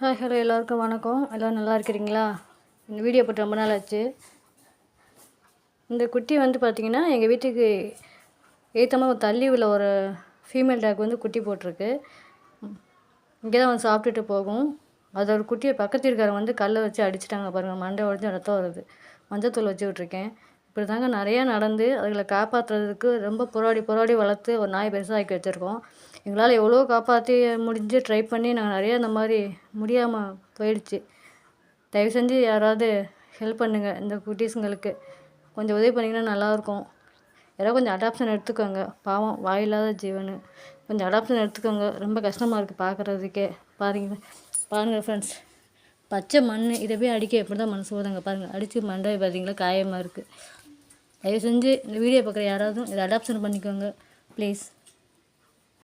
Hi hello எல்லோருக்கும் வணக்கம். எல்லோரும் நல்லா இருக்கிறீங்களா? இந்த வீடியோ போட்டு ரொம்ப நாள் ஆச்சு. இந்த குட்டி பார்த்திங்கன்னா எங்கள் வீட்டுக்கு ஏற்றமாக தள்ளி உள்ள ஒரு ஃபீமேல் டாக் குட்டி போட்டிருக்கு. இங்கே தான் சாப்பிட்டுட்டு போகும். அதோட குட்டியை பக்கத்து இருக்கிறவங்க கல்லை வச்சு அடிச்சிட்டாங்க பாருங்கள். மண்டை உடஞ்சி ரத்தம் வருது. மஞ்சத்தூள் வச்சு விட்ருக்கேன். இப்படி தாங்க நிறையா நடந்து அதுகளை காப்பாற்றுறதுக்கு ரொம்ப போராடி வளர்த்து ஒரு நாய் பெருசாக்கி வச்சுருக்கோம். எங்களால் எவ்வளோ காப்பாற்றி முடிஞ்சு ட்ரை பண்ணி நாங்கள் நிறையா இந்த மாதிரி முடியாமல் போயிடுச்சு. தயவு செஞ்சு யாராவது ஹெல்ப் பண்ணுங்கள். இந்த குட்டீஸுங்களுக்கு கொஞ்சம் உதவி பண்ணிங்கன்னா நல்லாயிருக்கும். யாராவது கொஞ்சம் அடாப்ஷன் எடுத்துக்கோங்க. பாவம் வாயில்லாத ஜீவனு. கொஞ்சம் அடாப்ஷன் எடுத்துக்கோங்க. ரொம்ப கஷ்டமாக இருக்குது பார்க்குறதுக்கே. பாருங்கள் ஃப்ரெண்ட்ஸ், பச்சை மண் இதை போய் அடிக்க எப்படி தான் மனசு போதாங்க பாருங்கள். அடித்து மண்டை பார்த்தீங்களா காயமாக இருக்குது. தயவு செஞ்சு இந்த வீடியோ பார்க்குற யாராவது இதை அடாப்ஷன் பண்ணிக்கோங்க ப்ளீஸ்.